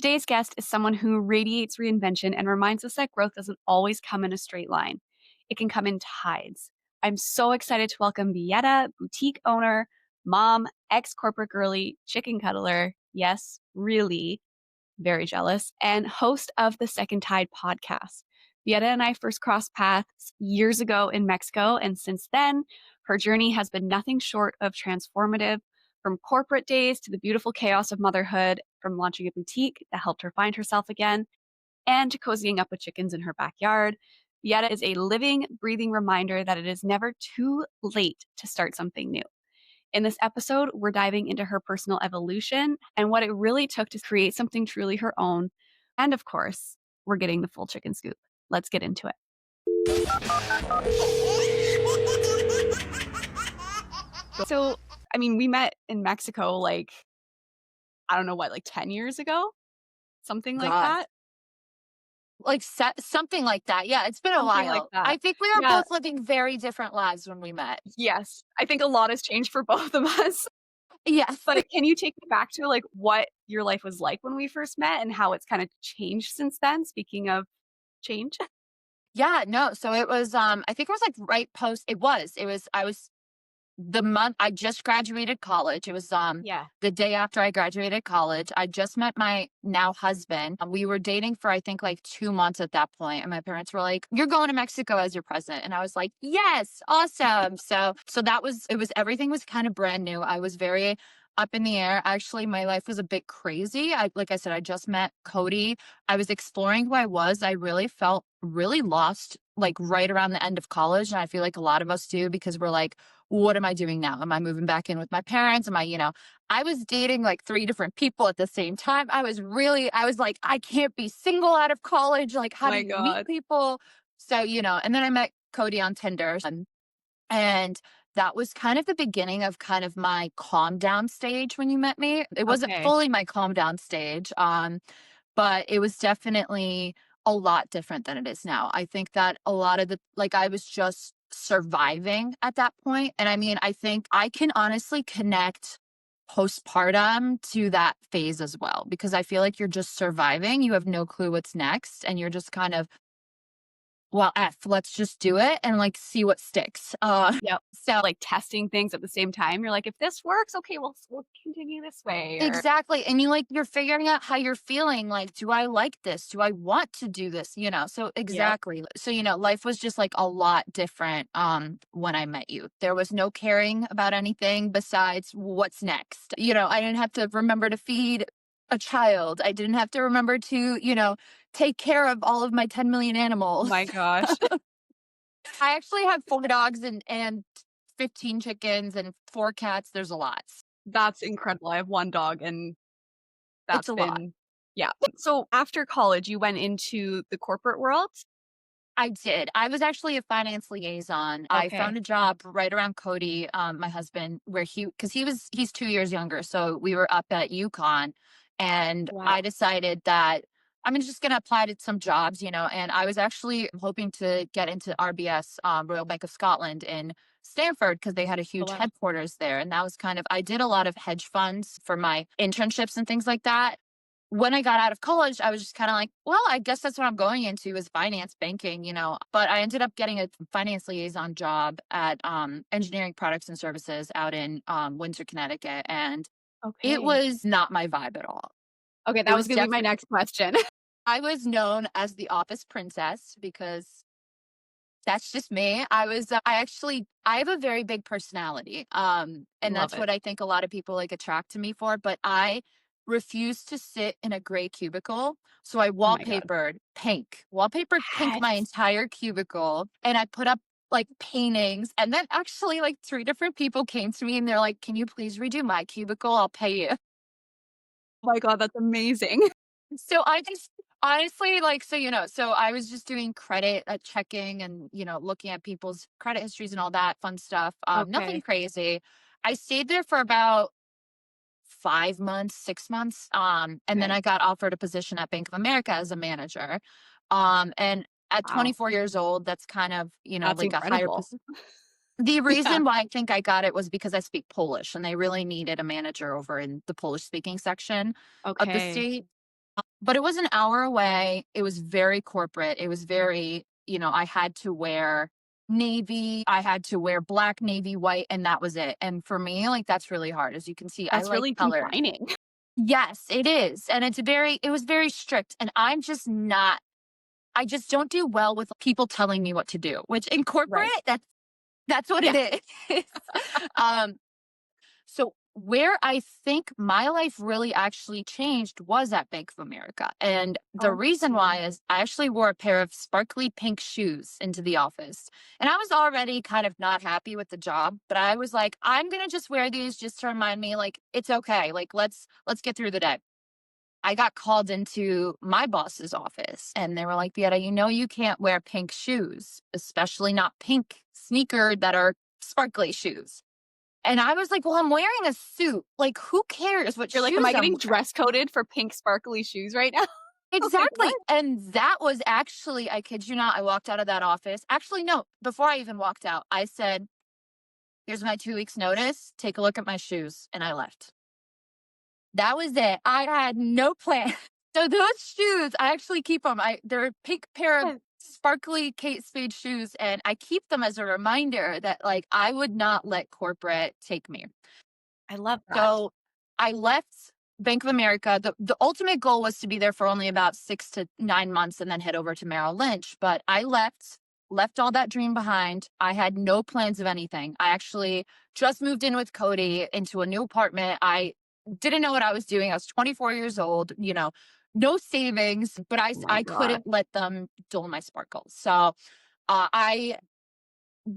Today's guest is someone who radiates reinvention and reminds us that growth doesn't always come in a straight line. It can come in tides. I'm so excited to welcome Beata, boutique owner, mom, ex corporate girly, chicken cuddler. Yes, really, very jealous, and host of the Second Tide podcast. Beata and I first crossed paths years ago in Mexico, and since then, her journey has been nothing short of transformative. From corporate days to the beautiful chaos of motherhood, from launching a boutique that helped her find herself again, and to cozying up with chickens in her backyard. Beata is a living, breathing reminder that it is never too late to start something new. In this episode, we're diving into her personal evolution and what it really took to create something truly her own. And of course, we're getting the full chicken scoop. Let's get into it. So, I mean, we met in Mexico I don't know what, like 10 years ago? Something like God, that? like something like that. Yeah, it's been a Something like while. I that. think we were Yeah. both living very different lives when we met. Yes. I think a lot has changed for both of us. Yes. But can you take me back to like what your life was like when we first met and how it's kind of changed since then? Speaking of change. Yeah, no. So it was I think it was like right post it was I was the month I just graduated college. It was Yeah. the day after I graduated college. I just met my now husband. We were dating for I think like 2 months at that point, and my parents were like, "You're going to Mexico as your present." And I was like, "Yes, awesome." So that was it was everything was kind of brand new. I was very up in the air. Actually, my life was a bit crazy. I like I said, I just met Cody. I was exploring who I was. I really felt really lost like right around the end of college, and I feel like a lot of us do because we're like, what am I doing now? Am I moving back in with my parents? I was dating like three different people at the same time. I was like, I can't be single out of college. Like, how do My you meet God. people? And then I met Cody on Tinder, and that was kind of the beginning of kind of my calm down stage when you met me. It wasn't Okay. fully my calm down stage, but it was definitely a lot different than it is now. I think that a lot of I was just surviving at that point. And I mean, I think I can honestly connect postpartum to that phase as well, because I feel like you're just surviving. You have no clue what's next. And you're just kind of, well, let's just do it and like see what sticks. Yep. So Like testing things at the same time. You're like, if this works, okay, we'll continue this way. Or exactly. And you're figuring out how you're feeling. Like, do I like this? Do I want to do this? So yep. exactly. So, life was just like a lot different when I met you. There was no caring about anything besides what's next. I didn't have to remember to feed a child. I didn't have to remember to, take care of all of my 10 million animals. My gosh. I actually have 4 dogs and 15 chickens and 4 cats. There's a lot. That's incredible. I have one dog and It's that's a lot. been yeah. So after college, you went into the corporate world? I did. I was actually a finance liaison. I Okay. found a job right around Cody, my husband, where because he's 2 years younger. So we were up at UConn, and I Wow. decided that I'm just going to apply to some jobs, and I was actually hoping to get into RBS, Royal Bank of Scotland in Stanford, because they had a Oh, huge wow. headquarters there. And that was I did a lot of hedge funds for my internships and things like that. When I got out of college, I was just kind of like, well, I guess that's what I'm going into is finance banking, But I ended up getting a finance liaison job at engineering products and services out in Windsor, Connecticut. And it Okay. was not my vibe at all. Okay, It that was was gonna be my definitely, next question. I was known as the office princess because that's just me. I have a very big personality. And Love that's it. what I think a lot of people like attract to me for, but I refuse to sit in a gray cubicle. So I Oh my god. wallpapered pink my Yes. entire cubicle, and I put up like paintings. And then actually like three different people came to me and they're like, "Can you please redo my cubicle? I'll pay you." Oh my god, that's amazing. So I just honestly so I was just doing credit checking and looking at people's credit histories and all that fun stuff. Nothing Okay. crazy. I stayed there for about 5 months, 6 months, and then Okay. I got offered a position at Bank of America as a manager. And at Wow. 24 years old, that's kind of That's like a higher incredible. position. The Yeah. reason why I think I got it was because I speak Polish, and they really needed a manager over in the Polish speaking section of the Okay. state. But it was an hour away. It was very corporate. It was very, I had to wear navy, I had to wear black, navy, white, and that was it. And for me, like, that's really hard. As you can see, I That's like really color. confining. Yes, it is. And it was very strict. And I'm just not, I just don't do well with people telling me what to do, which in corporate, Right. that's what Yeah. it is. um, so where I think my life really actually changed was at Bank of America. And the Oh, reason see. why is I actually wore a pair of sparkly pink shoes into the office. And I was already kind of not happy with the job, but I was like, I'm going to just wear these just to remind me like it's okay. Like let's get through the day. I got called into my boss's office and they were like, Beata, you can't wear pink shoes, especially not pink sneaker that are sparkly shoes. And I was like, well, I'm wearing a suit. Like, who cares what You're like, "Am shoes I I'm getting wearing? dress coded for pink sparkly shoes right now?" Like, Exactly. "What?" And that was actually, I kid you not, I walked out of that office. Actually, no, before I even walked out, I said, here's my 2 weeks notice. Take a look at my shoes. And I left. That was it. I had no plan. So those shoes, I actually keep them. They're a pink pair of Yes. sparkly Kate Spade shoes, and I keep them as a reminder that like I would not let corporate take me. I love that. So I left Bank of America. The ultimate goal was to be there for only about 6 to 9 months and then head over to Merrill Lynch. But I left all that dream behind. I had no plans of anything. I actually just moved in with Cody into a new apartment. I didn't know what I was doing. I was 24 years old, no savings, but Oh my I god. couldn't let them dull my sparkles. So I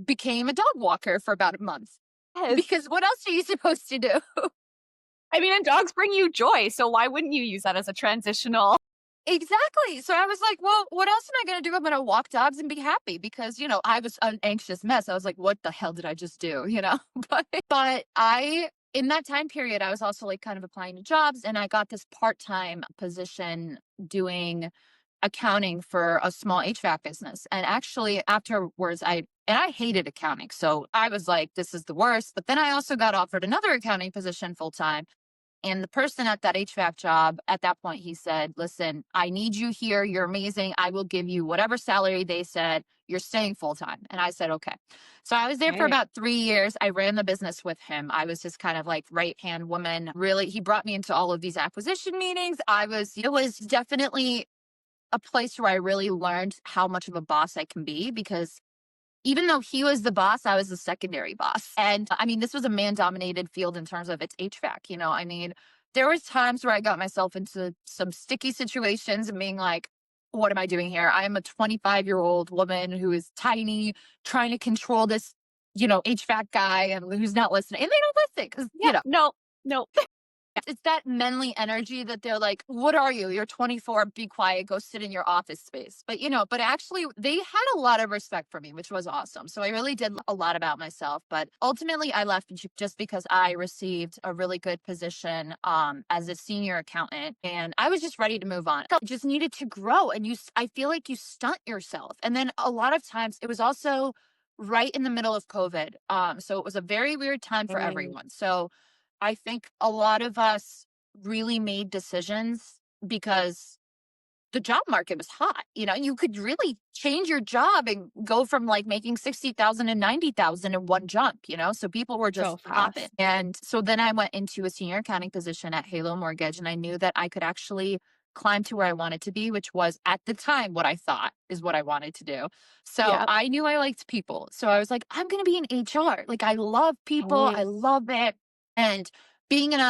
became a dog walker for about a month Yes. because what else are you supposed to do? I mean, and dogs bring you joy, so why wouldn't you use that as a transitional. Exactly. So I was like, well, what else am I going to do? I'm going to walk dogs and be happy because, I was an anxious mess. I was like, what the hell did I just do? But in that time period, I was also like kind of applying to jobs and I got this part-time position doing accounting for a small HVAC business. And actually afterwards, I hated accounting. So I was like, this is the worst. But then I also got offered another accounting position full time. And the person at that HVAC job, at that point, he said, listen, I need you here. You're amazing. I will give you whatever salary they said. You're staying full time. And I said, okay. So I was there for Okay. about 3 years. I ran the business with him. I was just kind of like right hand woman. Really, he brought me into all of these acquisition meetings. It was definitely a place where I really learned how much of a boss I can be because even though he was the boss, I was the secondary boss. And I mean, this was a man dominated field in terms of its HVAC. I mean, there was times where I got myself into some sticky situations and being like, what am I doing here? I am a 25-year-old woman who is tiny, trying to control this, HVAC guy and who's not listening. And they don't listen because, Yeah. No. No. it's that manly energy that they're like, what are you? You're 24, be quiet, go sit in your office space. But actually, they had a lot of respect for me, which was awesome. So I really did a lot about myself. But ultimately, I left just because I received a really good position as a senior accountant and I was just ready to move on. I just needed to grow. And I feel like you stunt yourself. And then a lot of times it was also right in the middle of COVID. So it was a very weird time for Right. everyone. So I think a lot of us really made decisions because the job market was hot. You could really change your job and go from like making 60,000 and 90,000 in one jump. So people were So just popping. fast. And so then I went into a senior accounting position at Halo Mortgage and I knew that I could actually climb to where I wanted to be, which was at the time what I thought is what I wanted to do. So Yeah. I knew I liked people. So I was like, I'm going to be in HR. Like I love people. I Totally. love it. And being in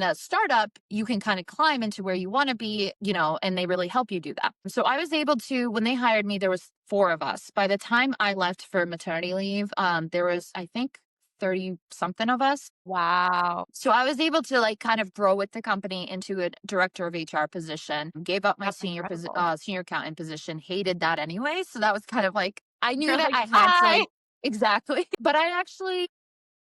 a startup, you can kind of climb into where you want to be, and they really help you do that. So I was able to, when they hired me, there was four of us. By the time I left for maternity leave, there was, I think, 30 something of us. Wow. So I was able to like kind of grow with the company into a director of HR position, gave up my That's incredible. senior accountant position, hated that anyway. So that was kind of like, I knew You're that like, I had to "Bye." like, exactly. But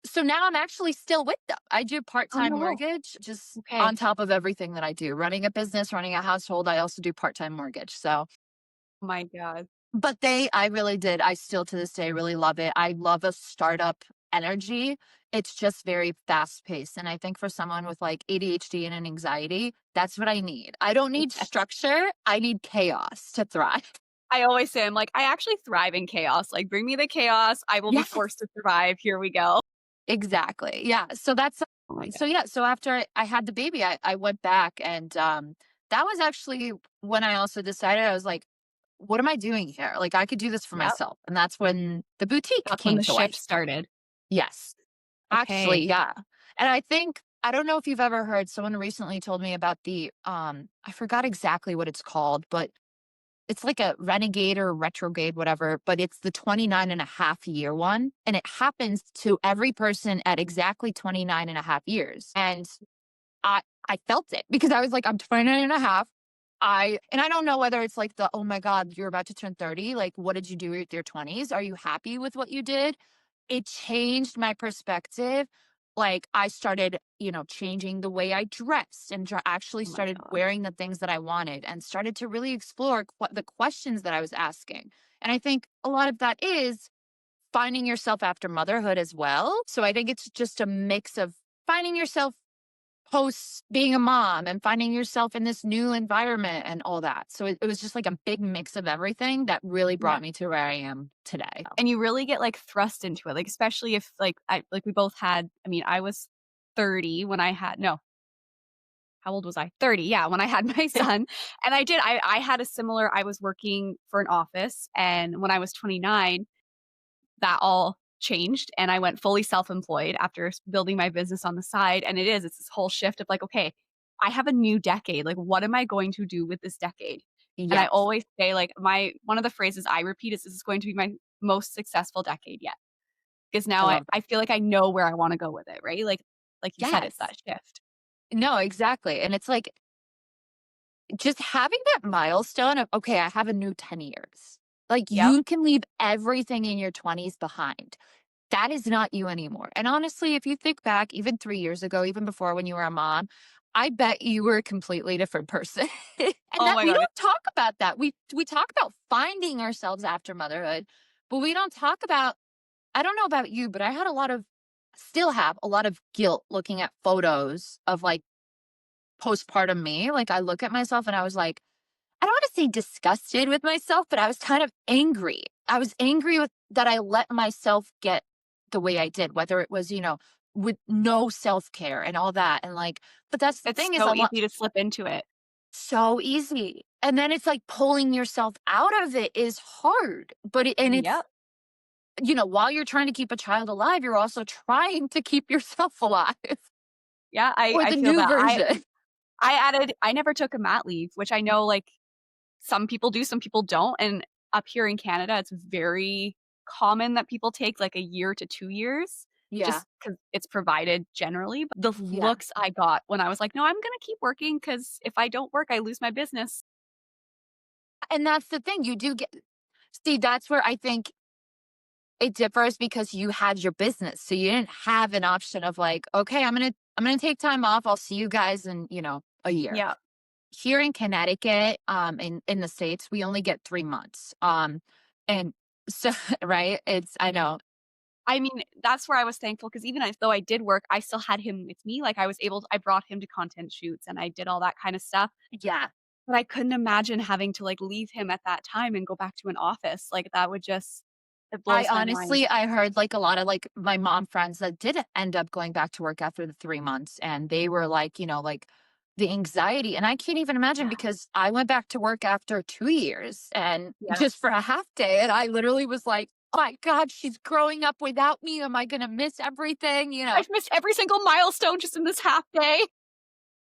so now I'm actually still with them. I do Oh, part-time no. mortgage just Okay. on top of everything that I do. Running a business, running a household, I also do part-time mortgage. So, Oh my god. but I really did. I still to this day really love it. I love a startup energy. It's just very fast paced. And I think for someone with like ADHD and an anxiety, that's what I need. I don't need structure. I need chaos to thrive. I always say, I'm like, I actually thrive in chaos. Like, bring me the chaos. I will be Yes. forced to survive. Here we go. Exactly. Yeah. So that's Oh my god. so yeah. So after I had the baby, I went back and that was actually when I also decided I was like, what am I doing here? Like I could do this for Yep. myself. And that's when the boutique That's when came the to shift life. started. Yes. Actually, Okay. yeah. And I think I don't know if you've ever heard someone recently told me about the I forgot exactly what it's called, but it's like a renegade or retrograde, whatever, but it's the 29.5 year one. And it happens to every person at exactly 29.5 years. And I felt it because I was like, I'm 29 and a half. And I don't know whether it's like the, oh my God, you're about to turn 30. Like, what did you do with your 20s? Are you happy with what you did? It changed my perspective. Like, I started, changing the way I dressed and actually Oh my started gosh. wearing the things that I wanted and started to really explore the questions that I was asking. And I think a lot of that is finding yourself after motherhood as well. So I think it's just a mix of finding yourself post being a mom and finding yourself in this new environment and all that. So it was just like a big mix of everything that really Yeah. brought me to where I am today. And you really get, like, thrust into it, like, especially if, we both had I mean, I was 30 when I had no, how old was I? 30, yeah, when I had my son, and I had a similar I was working for an office, and when I was 29, that all changed, and I went fully self-employed after building my business on the side, and it's this whole shift of, like, "Okay, I have a new decade, like, what am I going to do with this decade?" And I Yes, always say, like, my one of the phrases I repeat is, "This is going to be my most successful decade yet." Because I now I love that. I feel like I know where I wanna go with it, right? Like you said, it's Yes. that shift. No, exactly. And it's like just having that milestone of, okay, I have a new 10 years. Like Yep. you can leave everything in your 20s behind. That is not you anymore. And honestly, if you think back even 3 years ago, even before when you were a mom, I bet you were a completely different person. And Oh that my we god, don't talk about that. We talk about finding ourselves after motherhood, but we don't talk about I don't know about you, but I had a lot of still have a lot of guilt looking at photos of like postpartum me. Like I look at myself and I was like, I don't want to say disgusted with myself, but I was kind of angry. I was angry with that I let myself get the way I did, whether it was, with no self-care and all that. And like, but that's the it's thing is so a lot easy to slip into it. so easy. And then it's like pulling yourself out of it is hard. And it's, Yep. while you're trying to keep a child alive, you're also trying to keep yourself alive Yeah, I or I the feel new that. version. I never took a mat leave, which I know, like, some people do, some people don't, and up here in Canada, it's very common that people take, like, a year to 2 years Yeah. just because it's provided generally, but the Yeah. looks I got when I was like, "No, I'm gonna keep working because if I don't work, I lose my business." And that's the thing. You do get, see, that's where I think it differs because you had your business. So you didn't have an option of like, okay, I'm gonna take time off. I'll see you guys in, a year. Yeah. Here in Connecticut, in the States, we only get 3 months. And so right, it's I know. I mean, that's where I was thankful because even though I did work, I still had him with me, like, I brought him to content shoots and I did all that kinda stuff, Yeah. but I couldn't imagine having to, like, leave him at that time and go back to an office, like, that would just it I blows my mind. honestly, I heard like a lot of like my mom friends that did end up going back to work after the 3 months, and they were like, like the anxiety. And I can't even imagine Yeah, because I went back to work after 2 years and yeah. just for a half day. And I literally was like, oh my God, she's growing up without me. Am I going to miss everything? I've missed every single milestone just in this half day.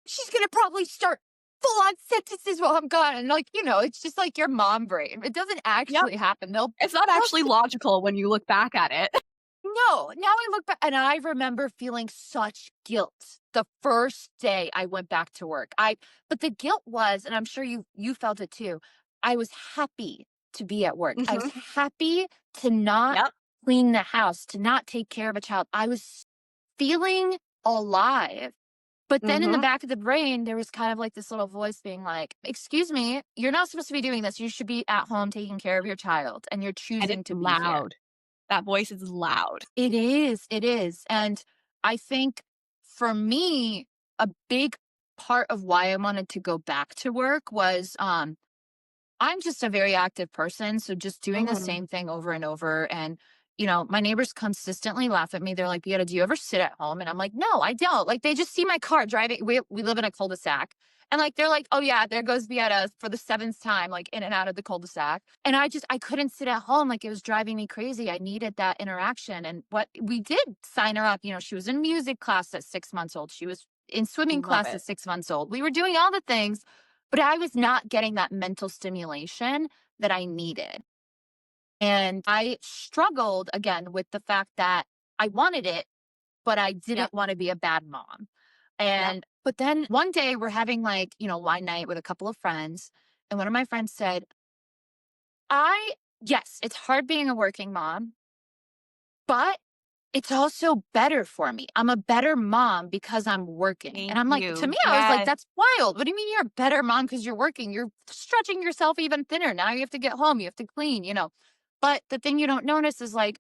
She's going to probably start full on sentences while I'm gone. And like, it's just like your mom brain. It doesn't Yep. actually happen. It's not They'll actually logical when you look back at it. No, now I look back and I remember feeling such guilt the first day I went back to work. But the guilt was, and I'm sure you felt it too. I was happy to be at work. I was Mhm. happy to not Yep. clean the house, to not take care of a child. I was feeling alive. But then in the Mhm. back of the brain, there was kind of like this little voice being like, excuse me, you're not supposed to be doing this. You should be at home taking care of your child, and you're And choosing it's to be here. loud. That voice is loud. It is, it is. And I think for me, a big part of why I wanted to go back to work was I'm just a very active person, so just doing the Mhm. same thing over and over. And, my neighbors consistently laugh at me. They're like, Beata, do you ever sit at home? And I'm like, no, I don't. Like, they just see my car driving. We live in a cul-de-sac. And like, they're like, oh, yeah, there goes Beata for the seventh time, like in and out of the cul-de-sac. And I couldn't sit at home. Like, it was driving me crazy. I needed that interaction. And what we did sign her up, she was in music class at 6 months old. She was in swimming Love class it. at 6 months old. We were doing all the things, but I was not getting that mental stimulation that I needed. And I struggled again with the fact that I wanted it, but I Yep. didn't want to be a bad mom. Yep. But then one day we're having like, wine night with a couple of friends. And one of my friends said, yes, it's hard being a working mom, but it's also better for me. I'm a better mom because I'm working. And Thank I'm like, to you. me, I was like, Yes. that's wild. What do you mean you're a better mom because you're working? You're stretching yourself even thinner. Now you have to get home, you have to clean. But the thing you don't notice is like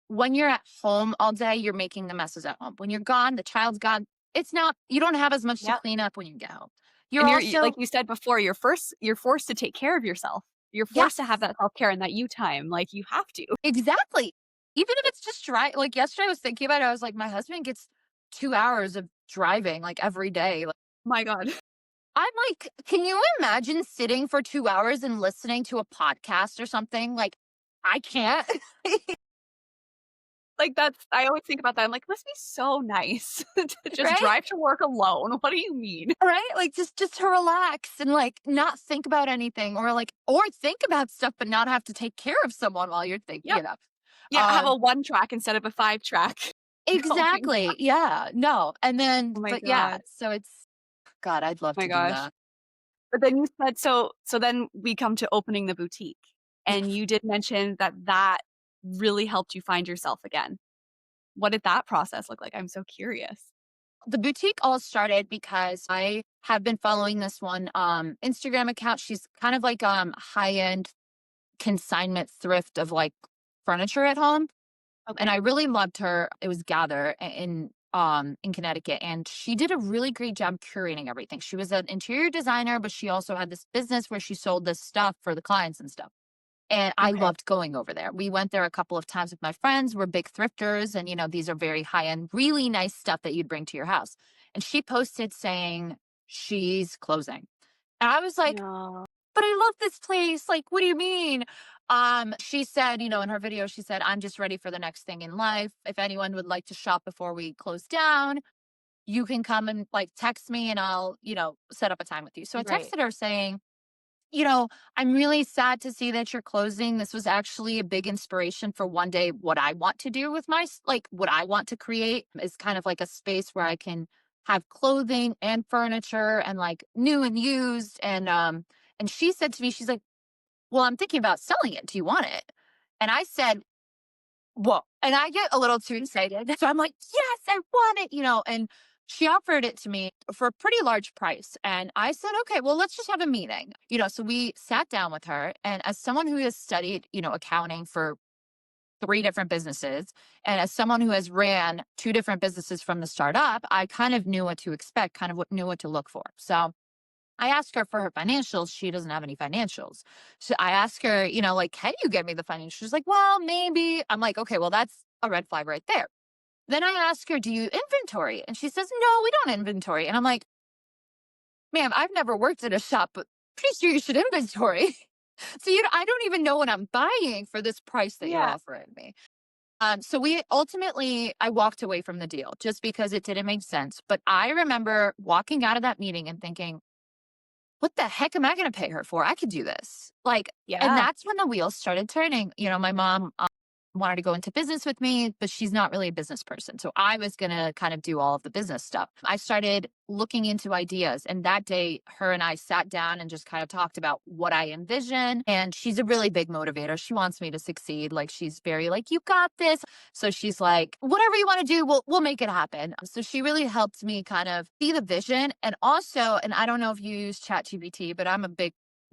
when you're at home all day, you're making the messes at home. When you're gone, the child's gone. It's not, you don't have as much to Yep. clean up when you get home. You're And like also, you said before, you're forced to take care of yourself. You're forced to have yes, that self-care and that you time, like, you have to. exactly. Even if it's just like yesterday, I was thinking about it. I was like, my husband gets 2 hours of driving like every day. My god. I'm like, can you imagine sitting for 2 hours and listening to a podcast or something? Like, I can't. Like, I always think about that. I'm like, "Must be so nice to just Right? drive to work alone." What do you mean? Right? Like, just to relax and, like, not think about anything or think about stuff, but not have to take care of someone while you're Yep. thinking. Yeah, have a Um, 1 track instead of a 5 track going. exactly. Yeah. No. And then Oh my but yeah, god. so it's God, I'd love Oh my to do gosh. that. But then you said so then we come to opening the boutique, and Yes. you did mention that that really helped you find yourself again. What did that process look like? I'm so curious. The boutique all started because I have been following this one Instagram account. She's kind of like high-end consignment thrift of like furniture at home. And Okay. I really loved her. It was Gather in Connecticut, and she did a really great job curating everything. She was an interior designer, but she also had this business where she sold this stuff for the clients and stuff. And I Okay. loved going over there. We went there a couple of times with my friends. We're big thrifters, and these are very high end, really nice stuff that you'd bring to your house. And she posted saying she's closing. And I was like, No. but I love this place. Like, what do you mean? She said, in her video, she said, I'm just ready for the next thing in life. If anyone would like to shop before we close down, you can come and like text me and I'll, set up a time with you. So I Right. texted her saying, you know, I'm really sad to see that you're closing. This was actually a big inspiration for one day what I want to do with like what I want to create is kind of like a space where I can have clothing and furniture and like new and used and she said to me she's like, "Well, I'm thinking about selling it. Do you want it?" And I said, whoa. And I get a little too excited. So I'm like, yes, I want it. And she offered it to me for a pretty large price. And I said, okay, well, let's just have a meeting. So we sat down with her. And as someone who has studied, accounting for three different businesses, and as someone who has ran two different businesses from the start up, I kind of knew what to expect, kind of knew what to look for. So I asked her for her financials. She doesn't have any financials. So I asked her, like, can you get me the financials? She's like, well, maybe. I'm like, okay, well, that's a red flag right there. Then I asked her, do you inventory? And she says, no, we don't inventory. And I'm like, ma'am, I've never worked at a shop, but pretty sure you should inventory. So I don't even know what I'm buying for this price that you're Yeah. offering me. So I walked away from the deal just because it didn't make sense. But I remember walking out of that meeting and thinking, what the heck am I going to pay her for? I could do this. Like, and Yeah. that's when the wheels started turning. My mom wanted to go into business with me, but she's not really a business person. So I was going to kind of do all of the business stuff. I started looking into ideas. And that day, her and I sat down and just kind of talked about what I envision. And she's a really big motivator. She wants me to succeed. Like, she's very like, you got this. So she's like, whatever you want to do, we'll make it happen. So she really helped me kind of see the vision. And also, and I don't know if you use ChatGPT, but I'm a big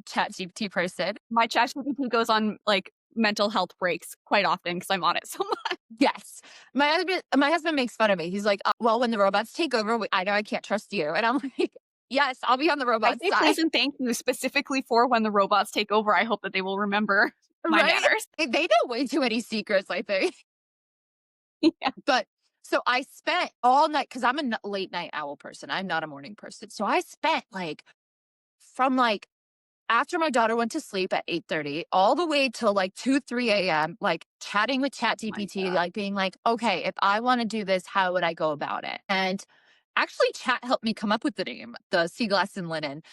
ChatGPT person. My ChatGPT goes on, like, mental health breaks quite often because I'm on it so much. Yes. My husband makes fun of me. He's like, well, when the robots take over, I know I can't trust you." And I'm like, "Yes, I'll be on the I robot say side." please and thank you specifically for when the robots take over. I hope that they will remember my Right? manners. They know way too many secrets, I think. Yeah. But so I spent all night because I'm a late night owl person. I'm not a morning person. So I spent from after my daughter went to sleep at 8:30 all the way till 2, 3 a.m., chatting with My ChatGPT, God. being like, okay, if I want to do this, how would I go about it? And actually chat helped me come up with the name, the sea glass and linen.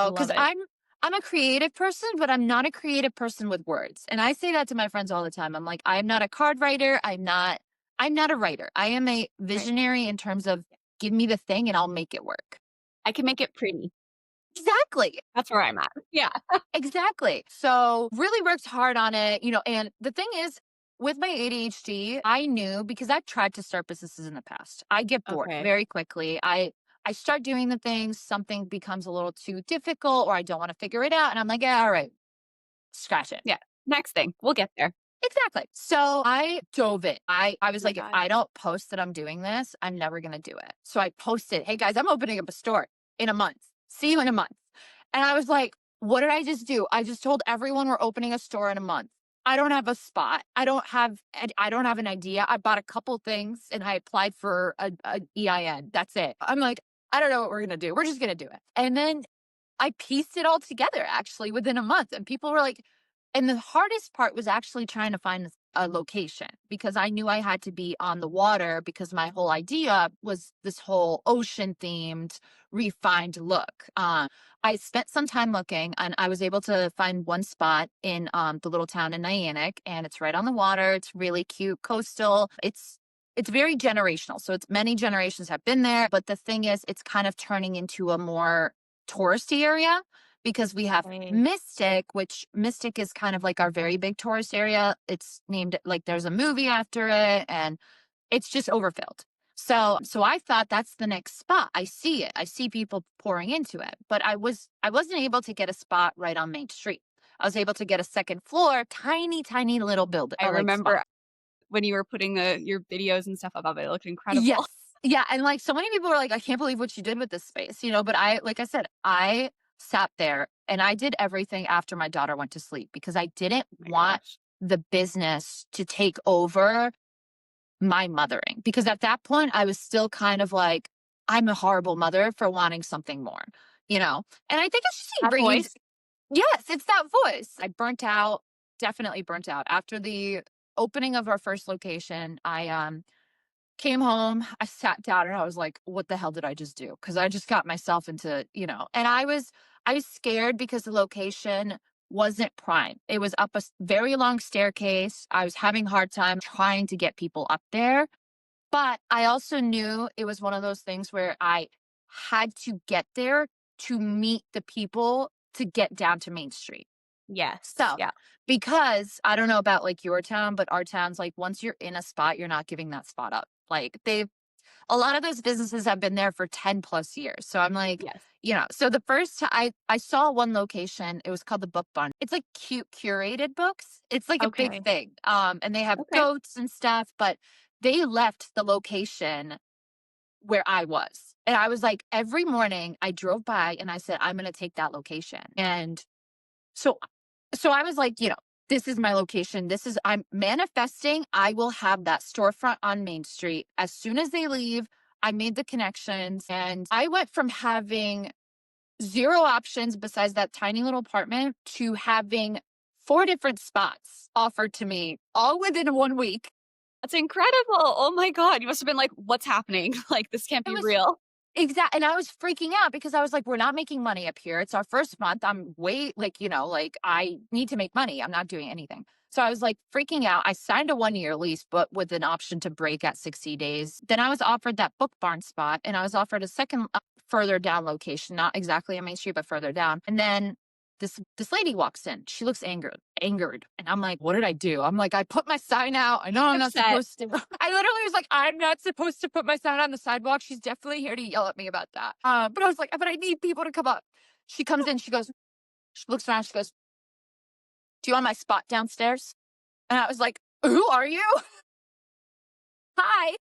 I So because love it. I'm a creative person, but I'm not a creative person with words. And I say that to my friends all the time. I'm like, I'm not a card writer. I'm not a writer. I am a Right. visionary in terms of give me the thing and I'll make it work. I can make it pretty. Exactly. That's where I'm at. Yeah. Exactly. So really worked hard on it, and the thing is with my ADHD, I knew because I've tried to start businesses in the past. I get bored Okay. very quickly. I start doing the things, something becomes a little too difficult or I don't want to figure it out. And I'm like, yeah, all right, scratch it. Yeah. Next thing. We'll get there. Exactly. So I dove it. I Oh was my like, if God. I don't post that I'm doing this, I'm never gonna do it. So I posted, hey guys, I'm opening up a store in a month. See you in a month. And I was like, what did I just do? I just told everyone we're opening a store in a month. I don't have a spot. I don't have an idea. I bought a couple things and I applied for a EIN. That's it. I'm like, I don't know what we're gonna do. We're just gonna do it. And then I pieced it all together actually within a month. And people were like, and the hardest part was actually trying to find a location because I knew I had to be on the water because my whole idea was this whole ocean themed, refined look. I spent some time looking and I was able to find one spot in the little town in Niantic and it's right on the water. It's really cute, coastal. It's very generational. So it's many generations have been there. But the thing is, it's kind of turning into a more touristy area because we have Right. Mystic, which Mystic is kind of like our very big tourist area. It's named like there's a movie after it and it's just overfilled. So I thought that's the next spot. I see it. I see people pouring into it. But I wasn't able to get a spot right on Main Street. I was able to get a second floor, tiny, tiny little building, I like spot. remember when you were putting your videos and stuff above it. It looked incredible. Yes. Yeah, and, so many people were like, "I can't believe what you did with this space," but like I said, I sat there and I did everything after my daughter went to sleep because I didn't Oh my want gosh. the business to take over my mothering, because at that point, I was still kind of like, "I'm a horrible mother for wanting something more," you know? And I think it's just That bringing. voice. Yes, it's that voice. I burnt out, definitely burnt out. After the opening of our first location, I, came home, I sat down and I was like, what the hell did I just do? Because I just got myself into, and I was scared because the location wasn't prime. It was up a very long staircase. I was having a hard time trying to get people up there. But I also knew it was one of those things where I had to get there to meet the people to get down to Main Street. Yes. So, Yeah. because I don't know about your town, but our town's like once you're in a spot, you're not giving that spot up. A lot of those businesses have been there for 10 plus years. So I'm like, Yes. so the first time I saw one location, it was called the Book Barn. It's like cute curated books. It's like a big Okay. thing. And they have Okay. goats and stuff, but they left the location where I was. And I was like, every morning I drove by and I said, I'm going to take that location. And so I was like, this is my location. I'm manifesting. I will have that storefront on Main Street. As soon as they leave, I made the connections and I went from having zero options besides that tiny little apartment to having four different spots offered to me all within 1 week. That's incredible. Oh my God. You must have been like, what's happening? Like, this can't It be was real. Exact and I was freaking out because I was like, "We're not making money up here. It's our first month. I'm way I need to make money. I'm not doing anything." So I was like freaking out. I signed a 1-year lease, but with an option to break at 60 days. Then I was offered that book barn spot and I was offered a second further down location, not exactly on Main Street, but further down. And then this lady walks in. She looks angered. And I'm like, what did I do? I'm like, I put my sign out. I know I'm not Upset. supposed to. I literally was like, I'm not supposed to put my sign on the sidewalk. She's definitely here to yell at me about that. But I was like, but I need people to come up. She comes in. She looks around. She goes, do you want my spot downstairs? And I was like, "Who are you? Hi,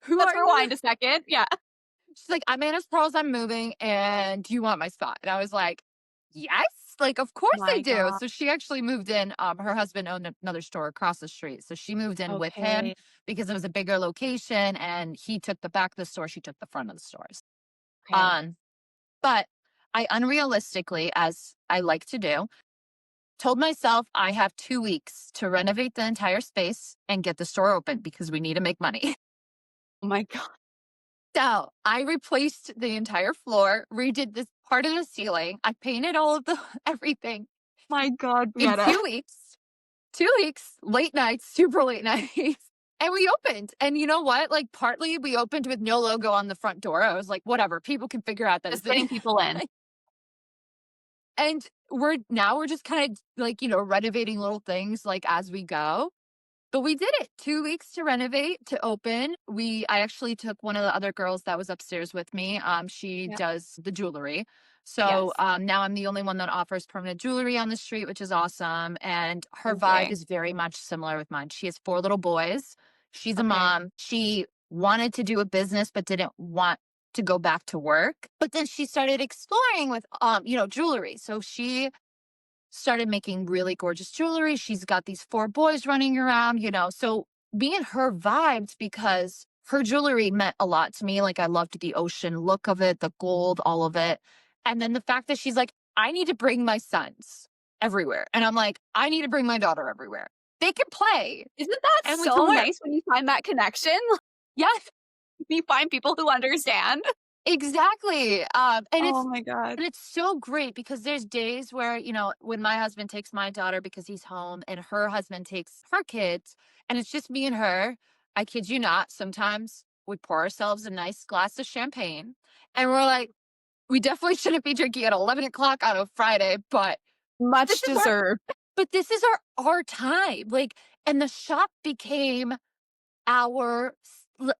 who Let's are you?" rewind a second. Yeah. She's like, "I'm Anna's Pearls, I'm moving, and do you want my spot?" And I was like, "Yes, like, of course I My do." god. So she actually moved in. Her husband owned another store across the street. So she moved in with him Okay. because it was a bigger location and he took the back of the store, she took the front of the stores. Okay. Um, but I unrealistically, as I like to do, told myself I have 2 weeks to renovate the entire space and get the store open because we need to make money. Oh my god. So I replaced the entire floor, redid this part of the ceiling. I painted all of the everything My god, in Beata. 2 weeks. 2 weeks, late nights, super late nights. And we opened. And you know what? Like, partly we opened with no logo on the front door. I was like, whatever, people can figure out that Just it's getting people in. and we're just kind of like, renovating little things like as we go. But we did it. 2 weeks to renovate, to open. I actually took one of the other girls that was upstairs with me. She Yeah. does the jewelry. So, Yes. now I'm the only one that offers permanent jewelry on the street, which is awesome, and her vibe Okay. is very much similar with mine. She has 4 little boys. She's a Okay. mom. She wanted to do a business, but didn't want to go back to work. But then she started exploring with, jewelry. So she started making really gorgeous jewelry. She's got these 4 boys running around. So me and her vibed because her jewelry meant a lot to me. Like, I loved the ocean look of it, the gold, all of it. And then the fact that she's like, I need to bring my sons everywhere. And I'm like, I need to bring my daughter everywhere. They can play Isn't that and we can so learn. nice when you find that connection? Yes, You find people who understand. exactly. And Oh it's my god. And it's so great because there's days where, when my husband takes my daughter because he's home and her husband takes her kids and it's just me and her, I kid you not, sometimes we pour ourselves a nice glass of champagne and we're like, we definitely shouldn't be drinking at 11 o'clock on a Friday, but Much this is our, deserved. but this is our time. Like, and the shop became our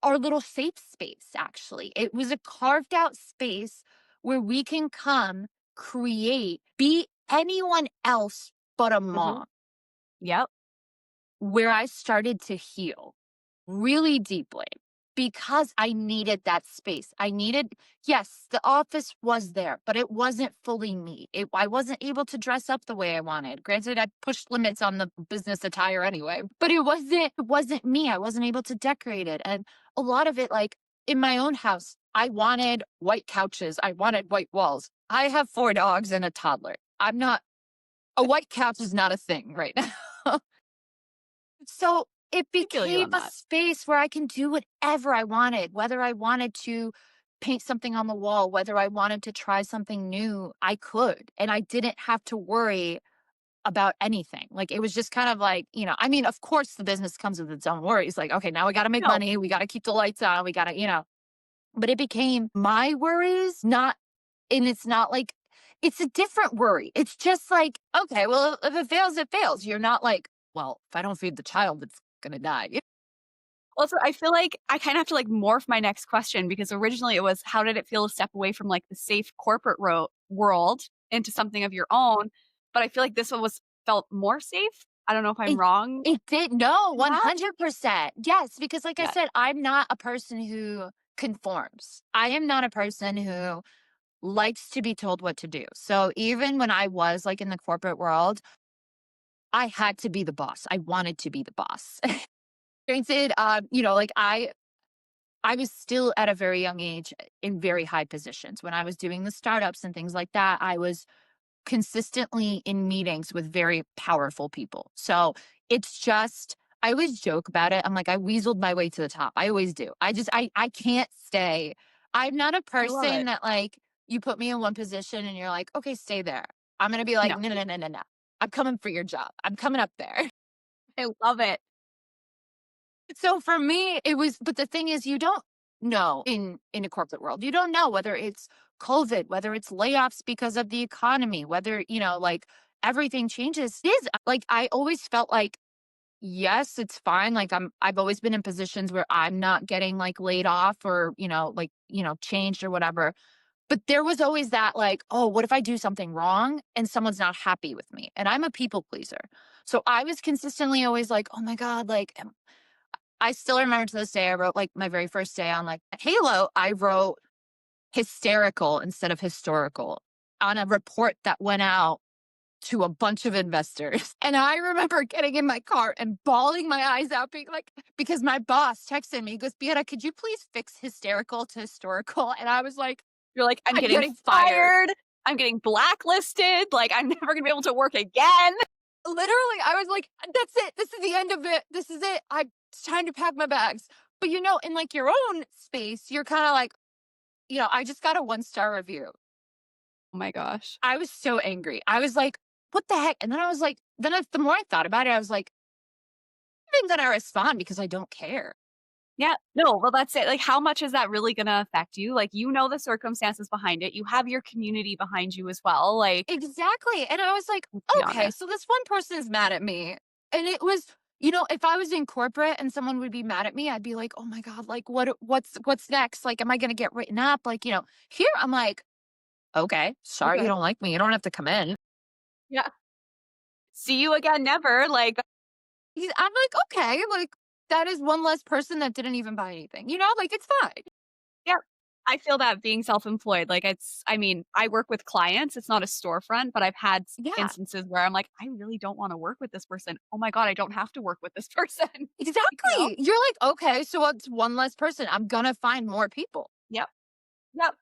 little safe space. Actually, it was a carved out space where we can come, create, be anyone else but a Mhm. mom, Yep. where I started to heal really deeply because I needed that space. Yes, the office was there, but it wasn't fully me. I wasn't able to dress up the way I wanted. Granted, I pushed limits on the business attire anyway, but it wasn't me. I wasn't able to decorate it. And a lot of it, like in my own house, I wanted white couches. I wanted white walls. I have 4 dogs and a toddler. A white couch is not a thing right now. So it I feel you became on a that. space where I can do whatever I wanted, whether I wanted to paint something on the wall, whether I wanted to try something new, I could. And I didn't have to worry about anything. Like, it was just kind of like, I mean, of course, the business comes with its own worries. Like, okay, now we got to make No, money. We got to keep the lights on. We got to. But it became my worries, and it's not like, it's a different worry. It's just like, okay, well, if it fails, it fails. You're not like, well, if I don't feed the child, it's going to die. also, I feel like I kind of have to like morph my next question because originally it was how did it feel to step away from like the safe corporate world into something of your own? But I feel like this one was felt more safe. I don't know if I'm It wrong it did. No, in that. 100%. Yes, because like I Yeah. said, I'm not a person who conforms. I am not a person who likes to be told what to do. So even when I was like in the corporate world, I had to be the boss. I wanted to be the boss. Granted, like I was still at a very young age in very high positions. When I was doing the startups and things like that, I was consistently in meetings with very powerful people. So it's just, I always joke about it. I'm like, I weaseled my way to the top. I always do. I can't stay. I'm not a I love person it. that, like, you put me in one position and you're like, okay, stay there. I'm going to be like, No, no, no, no, no, no. I'm coming for your job. I'm coming up there. I love it. So for me, but the thing is, you don't know in a corporate world. You don't know whether it's COVID, whether it's layoffs because of the economy, whether, like, everything changes. It is like, I always felt like, yes, it's fine. Like, I've always been in positions where I'm not getting like laid off or, like, changed or whatever. But there was always that, like, oh, what if I do something wrong and someone's not happy with me? And I'm a people pleaser. So I was consistently always like, oh my God, like, I still remember to this day, I wrote like my very first day on like Halo, I wrote hysterical instead of historical on a report that went out to a bunch of investors. And I remember getting in my car and bawling my eyes out, being like, because my boss texted me, he goes, Beata, could you please fix hysterical to historical? And I was like, You're like, I'm I'm getting getting fired. fired. I'm getting blacklisted. Like, I'm never going to be able to work again. Literally, I was like, that's it. This is the end of it. This is it. It's time to pack my bags. But in like your own space, you're kind of like, I just got a 1-star review. Oh my gosh. I was so angry. I was like, what the heck? And then I was like, the more I thought about it, I was like, I think that I respond because I don't care. Yeah. No, well, that's it. Like, how much is that really going to affect you? Like, you know the circumstances behind it. You have your community behind you as well. Like, Exactly. And I was like, let's be okay, honest. so this one person is mad at me. And it was, if I was in corporate and someone would be mad at me, I'd be like, oh my God, like what's next? Like, am I gonna get written up? Like, here I'm like, okay, sorry you Okay. don't like me. You don't have to come in. Yeah. See you again, never. Like, I'm like, okay, like that is one less person that didn't even buy anything. Like it's fine. yeah. I feel that being self-employed, like I mean, I work with clients. It's not a storefront, but I've had Yeah, instances where I'm like, I really don't want to work with this person. Oh my God, I don't have to work with this person. you know? exactly. You're like, okay, so it's one less person. I'm gonna find more people. Yep. Yep.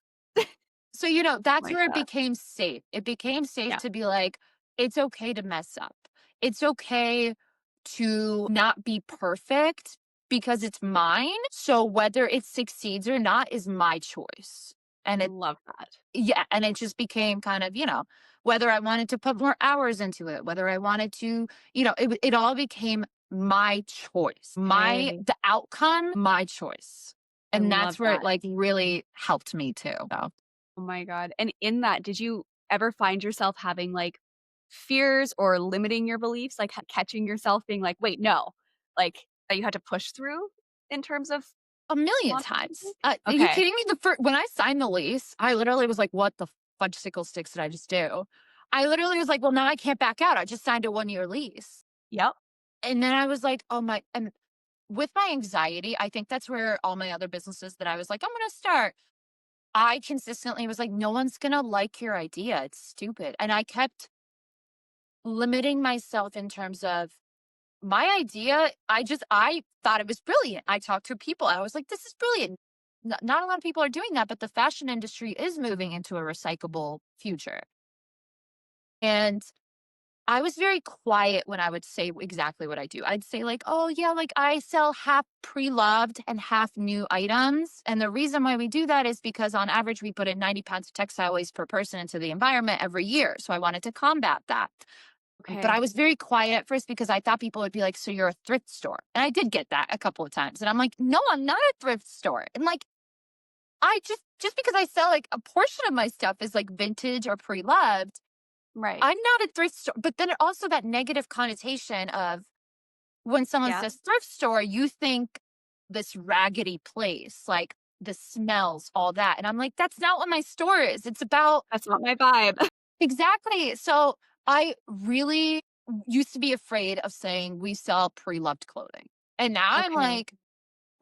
So, Oh that's my where it God. became safe. It became safe Yeah. to be like, it's okay to mess up. It's okay to not be perfect because it's mine. So whether it succeeds or not is my choice. And Love that. yeah, and it just became kind of, whether I wanted to put more hours into it, whether I wanted to, it all became my choice, Hey, the outcome, my choice. I And love that's where it that. like really helped me too. So. Oh my God. And in that, did you ever find yourself having like fears or limiting your beliefs, like catching yourself being like, wait, no, like that you had to push through in terms of A million launching times. something? Are you Okay. kidding me? When I signed the lease, I literally was like, "What the fudgesicle sticks did I just do?" I literally was like, "Well, now I can't back out. I just signed a 1-year lease." Yep. And then I was like, "Oh my," and with my anxiety, I think that's where all my other businesses that I was like, "I'm gonna start." I consistently was like, "No one's gonna like your idea. It's stupid." And I kept limiting myself in terms of my idea. I thought it was brilliant. I talked to people. I was like, this is brilliant. Not a lot of people are doing that, but the fashion industry is moving into a recyclable future. And I was very quiet when I would say exactly what I do. I'd say, like, oh, yeah, like I sell half pre loved and half new items. And the reason why we do that is because on average, we put in 90 pounds of textile waste per person into the environment every year. So I wanted to combat that. But I Okay. was very quiet at first because I thought people would be like, so you're a thrift store. And I did get that a couple of times. And I'm like, no, I'm not a thrift store. And like, I just because I sell like a portion of my stuff is like vintage or pre-loved, Right. I'm not a thrift store. But then also that negative connotation of when someone Yeah. says thrift store, you think this raggedy place, like the smells, all that. And I'm like, that's not what my store is. It's about That's not my vibe. exactly. So I really used to be afraid of saying we sell pre-loved clothing. And now I'm Okay. like,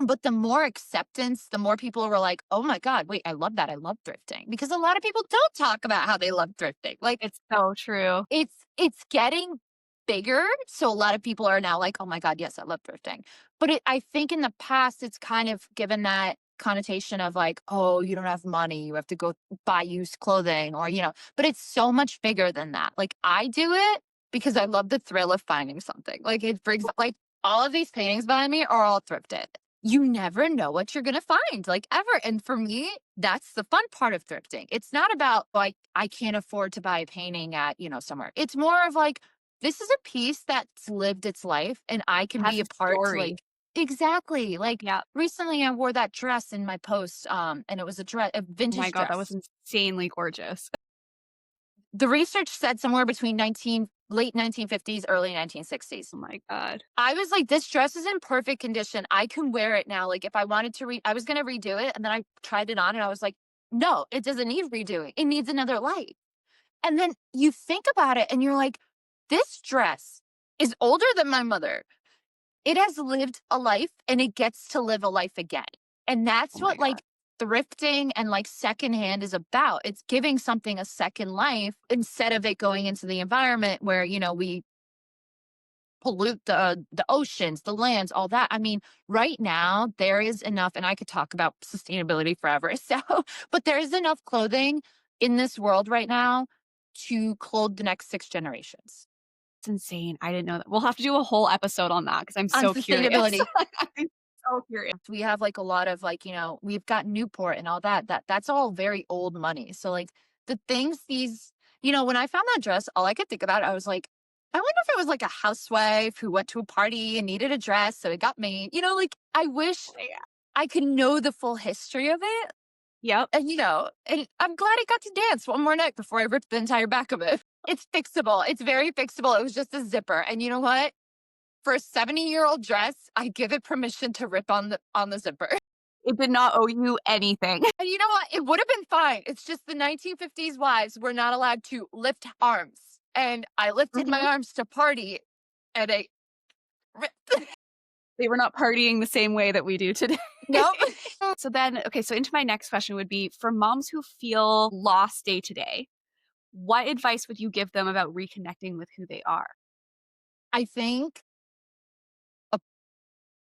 but the more acceptance, the more people were like, oh my God, wait, I love that. I love thrifting. Because a lot of people don't talk about how they love thrifting. Like It's so true. it's getting bigger. So a lot of people are now like, oh my God, yes, I love thrifting. But I think in the past, it's kind of given that connotation of like, oh, you don't have money. You have to go buy used clothing or, but it's so much bigger than that. Like I do it because I love the thrill of finding something. Like it brings like all of these paintings behind me are all thrifted. You never know what you're going to find, like ever. And for me, that's the fun part of thrifting. It's not about like, I can't afford to buy a painting at, somewhere. It's more of like, this is a piece that's lived its life and I It can has be a a part to story. like, exactly. Like Yeah. recently I wore that dress in my post, and it was a Oh my vintage God, that was dress. insanely gorgeous. The research said somewhere between late 1950s, early 1960s. Oh my God. I was like, this dress is in perfect condition. I can wear it now. Like, if I wanted to I was going to redo it. And then I tried it on and I was like, no, it doesn't need redoing. It needs another life. And then you think about it and you're like, this dress is older than my mother. It has lived a life and it gets to live a life again. And Oh that's my what god. like thrifting and like secondhand is about. It's giving something a second life instead of it going into the environment where, we pollute the oceans, the lands, all that. I mean, right now there is enough, and I could talk about sustainability forever. So, but there is enough clothing in this world right now to clothe the next 6 generations. It's insane. I didn't know that. We'll have to do a whole episode on that because 'cause I'm On so curious. sustainability, I'm so curious. we have like a lot of like, we've got Newport and all that. That's all very old money. So like the things when I found that dress, all I could think about, I was like, I wonder if it was like a housewife who went to a party and needed a dress, so it got made. Like I wish Oh my god. I could know the full history of it. Yep. And I'm glad it got to dance one more night before I ripped the entire back of it. It's fixable. It's very fixable. It was just a zipper. And you know what? For a 70-year-old dress, I give it permission to rip on the zipper. It did not owe you anything. And you know what? It would have been fine. It's just the 1950s wives were not allowed to lift arms. And I lifted my Mhm. arms to party and I ripped. They were not partying the same way that we do today. Nope. So then, okay, so into my next question would be for moms who feel lost day to day, what advice would you give them about reconnecting with who they are? I think a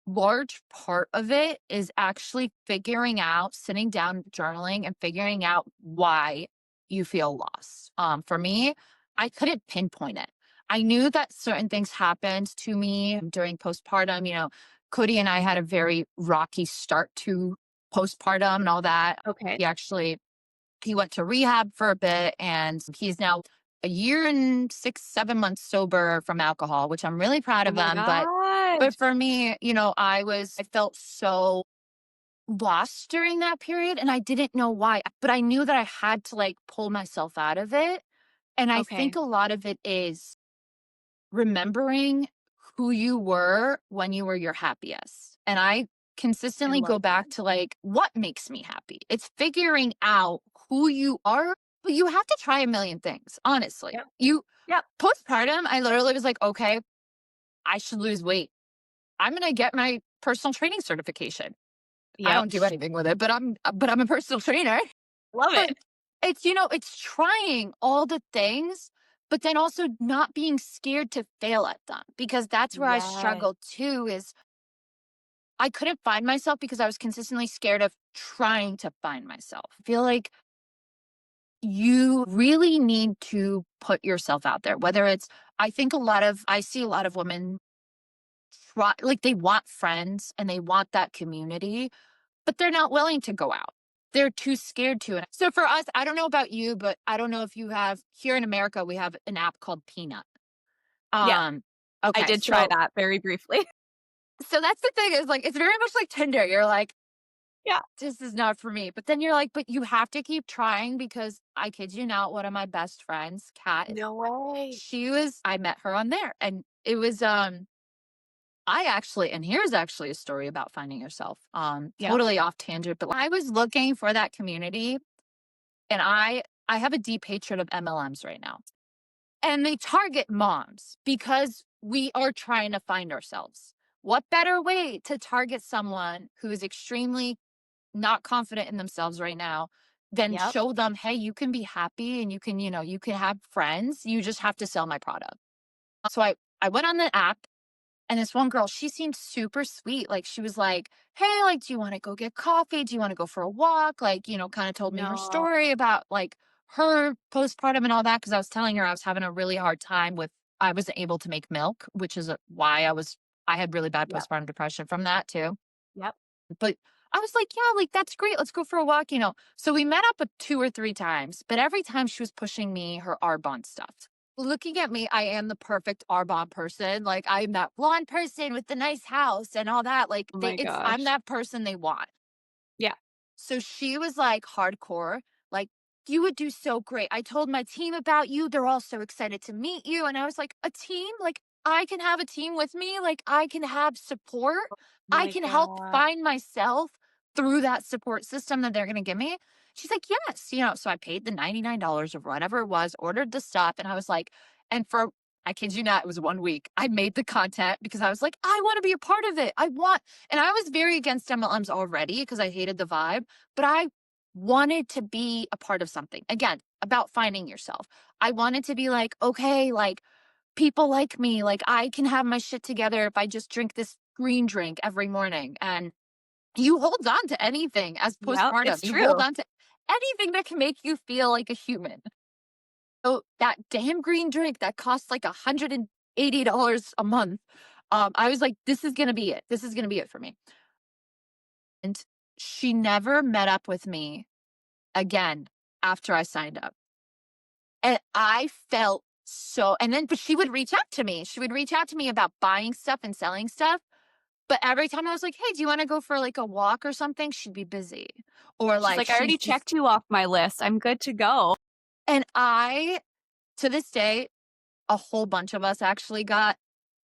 large part of it is actually sitting down, journaling, and figuring out why you feel lost. For me, I couldn't pinpoint it. I knew that certain things happened to me during postpartum. Cody and I had a very rocky start to postpartum and all that. Okay. He went to rehab for a bit and he's now a year and 6, 7 months sober from alcohol, which I'm really proud Oh of my him. But gosh. for me, I felt so lost during that period and I didn't know why, but I knew that I had to like pull myself out of it. And I think Okay. a lot of it is remembering who you were when you were your happiest. And I I consistently love go that. back to like what makes me happy. It's figuring out who you are, but you have to try a million things, honestly. Yep. You Yep. postpartum, I literally was like, okay, I should lose weight. I'm going to get my personal training certification. I Yep. don't do anything with it, but I'm a personal trainer. Love But it. it's trying all the things, but then also not being scared to fail at them because that's where I Yes. struggled too is I couldn't find myself because I was consistently scared of trying to find myself. I feel like you really need to put yourself out there, whether it's I see a lot of women try like they want friends and they want that community, but they're not willing to go out. They're too scared to. And so for us, I don't know about you, but I don't know if you have here in America, we have an app called Peanut. Yep. Um, I okay, did try so that very briefly. so that's the thing is like it's very much like Tinder. You're like, Yeah. this is not for me. But then you're like, but you have to keep trying because I kid you not, one of my best friends, Kat, No way. I met her on there. And it was and here's actually a story about finding yourself. Yep. Totally off tangent, but I was looking for that community and I have a deep hatred of MLMs right now. And they target moms because we are trying to find ourselves. What better way to target someone who is extremely not confident in themselves right now than Yep. show them, hey, you can be happy and you can have friends. You just have to sell my product. So I went on the app and this one girl, she seemed super sweet. Like she was like, hey, like, do you want to go get coffee? Do you want to go for a walk? Like, kind of told me her No. story about like her postpartum and all that. Cause I was telling her I was having a really hard time I wasn't able to make milk, which is why I had really bad Yep. postpartum depression from that too. Yep. But I was like, yeah, like that's great. Let's go for a walk. So we met up 2 or 3 times, but every time she was pushing me her Arbonne stuff. Looking at me, I am the perfect Arbonne person. Like I'm that blonde person with the nice house and all that. Like Oh my I'm gosh. that person they want. Yeah. So she was like hardcore, like, you would do so great. I told my team about you. They're all so excited to meet you. And I was like, a team? Like, I can have a team with me. Like, I can have support. I My can help god. find myself through that support system that they're going to give me. She's like, yes. So I paid the $99 or whatever it was, ordered the stuff. And I was like, and for I kid you not, it was 1 week. I made the content because I was like, I want to be a part of it. And I was very against MLMs already because I hated the vibe, but I wanted to be a part of something. Again, about finding yourself. I wanted to be like, okay, like people like me, like I can have my shit together if I just drink this green drink every morning. And you hold on to anything as Yep, postpartum. it's You hold true. on to anything that can make you feel like a human. So that damn green drink that costs like $180 a month. I was like, this is gonna be it. This is gonna be it for me. And she never met up with me again after I signed up. And I felt so, and then, but she would reach out to me. She would reach out to me about buying stuff and selling stuff. But every time I was like, hey, do you want to go for like a walk or something? She'd be busy. Or She's like, like, "I already she's just, checked you off my list. I'm good to go." and to this day, a whole bunch of us actually got